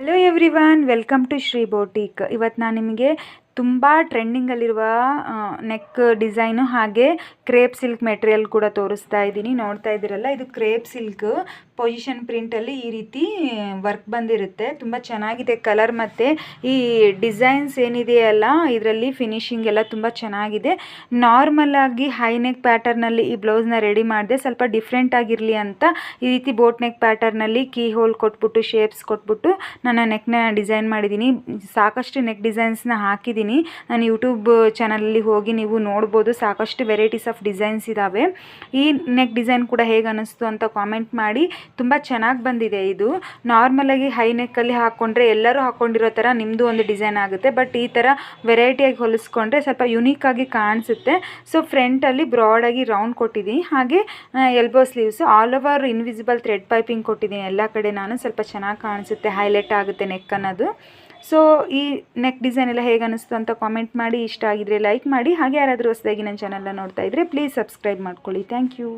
Hello everyone, welcome to Shri Boutique. ಇವತ್ತು ನಾನು ನಿಮಗೆ ತುಂಬ ಟ್ರೆಂಡಿಂಗಲ್ಲಿರುವ ನೆಕ್ ಡಿಸೈನು ಹಾಗೆ ಕ್ರೇಪ್ ಸಿಲ್ಕ್ ಮೆಟೀರಿಯಲ್ ಕೂಡ ತೋರಿಸ್ತಾ ಇದ್ದೀನಿ. ನೋಡ್ತಾ ಇದ್ದೀರಲ್ಲ, ಇದು ಕ್ರೇಪ್ ಸಿಲ್ಕ್ ಪೊಸಿಷನ್ ಪ್ರಿಂಟಲ್ಲಿ ಈ ರೀತಿ ವರ್ಕ್ ಬಂದಿರುತ್ತೆ. ತುಂಬ ಚೆನ್ನಾಗಿದೆ ಕಲರ್ ಮತ್ತು ಈ ಡಿಸೈನ್ಸ್ ಏನಿದೆಯಲ್ಲ ಇದರಲ್ಲಿ ಫಿನಿಶಿಂಗ್ ಎಲ್ಲ ತುಂಬ ಚೆನ್ನಾಗಿದೆ. ನಾರ್ಮಲ್ ಆಗಿ ಹೈ ನೆಕ್ ಪ್ಯಾಟರ್ನಲ್ಲಿ ಈ ಬ್ಲೌಸ್ನ ರೆಡಿ ಮಾಡಿದೆ. ಸ್ವಲ್ಪ ಡಿಫ್ರೆಂಟ್ ಆಗಿರಲಿ ಅಂತ ಈ ರೀತಿ ಬೋಟ್ ನೆಕ್ ಪ್ಯಾಟರ್ನಲ್ಲಿ ಕೀ ಹೋಲ್ ಕೊಟ್ಬಿಟ್ಟು ಶೇಪ್ಸ್ ಕೊಟ್ಬಿಟ್ಟು ನಾನು ನೆಕ್ನ ಡಿಸೈನ್ ಮಾಡಿದ್ದೀನಿ. ಸಾಕಷ್ಟು ನೆಕ್ ಡಿಸೈನ್ಸ್ನ ಹಾಕಿದ್ದೀನಿ. ನಾನು ಯೂಟ್ಯೂಬ್ ಚಾನಲಲ್ಲಿ ಹೋಗಿ ನೀವು ನೋಡ್ಬೋದು. ಸಾಕಷ್ಟು ವೆರೈಟೀಸ್ ಆಫ್ ಡಿಸೈನ್ಸ್ ಇದ್ದಾವೆ. ಈ ನೆಕ್ ಡಿಸೈನ್ ಕೂಡ ಹೇಗೆ ಅನ್ನಿಸ್ತು ಅಂತ ಕಾಮೆಂಟ್ ಮಾಡಿ. ತುಂಬ ಚೆನ್ನಾಗಿ ಬಂದಿದೆ. ಇದು ನಾರ್ಮಲಾಗಿ ಹೈ ನೆಕ್ಕಲ್ಲಿ ಹಾಕ್ಕೊಂಡ್ರೆ ಎಲ್ಲರೂ ಹಾಕ್ಕೊಂಡಿರೋ ಥರ ನಿಮ್ಮದು ಒಂದು ಡಿಸೈನ್ ಆಗುತ್ತೆ. ಬಟ್ ಈ ಥರ ವೆರೈಟಿಯಾಗಿ ಹೊಲಿಸ್ಕೊಂಡ್ರೆ ಸ್ವಲ್ಪ ಯುನೀಕಾಗಿ ಕಾಣಿಸುತ್ತೆ. ಸೊ ಫ್ರಂಟಲ್ಲಿ ಬ್ರಾಡಾಗಿ ರೌಂಡ್ ಕೊಟ್ಟಿದ್ದೀನಿ. ಹಾಗೆ elbow sleeves all over invisible thread piping ಕೊಟ್ಟಿದ್ದೀನಿ ಎಲ್ಲ ಕಡೆ. ನಾನು ಸ್ವಲ್ಪ ಚೆನ್ನಾಗಿ ಕಾಣಿಸುತ್ತೆ, ಹೈಲೈಟ್ ಆಗುತ್ತೆ ನೆಕ್ ಅನ್ನೋದು. ಸೊ ಈ ನೆಕ್ ಡಿಸೈನ್ ಎಲ್ಲ ಹೇಗೆ ಅನ್ನಿಸ್ತು ಅಂತ ಕಾಮೆಂಟ್ ಮಾಡಿ. ಇಷ್ಟ ಆಗಿದ್ರೆ ಲೈಕ್ ಮಾಡಿ. ಹಾಗೆ ಯಾರಾದರೂ ಹೊಸದಾಗಿ ನನ್ನ ಚಾನಲ್ನ ನೋಡ್ತಾ ಇದ್ದರೆ ಪ್ಲೀಸ್ ಸಬ್ಸ್ಕ್ರೈಬ್ ಮಾಡ್ಕೊಳ್ಳಿ. Thank you.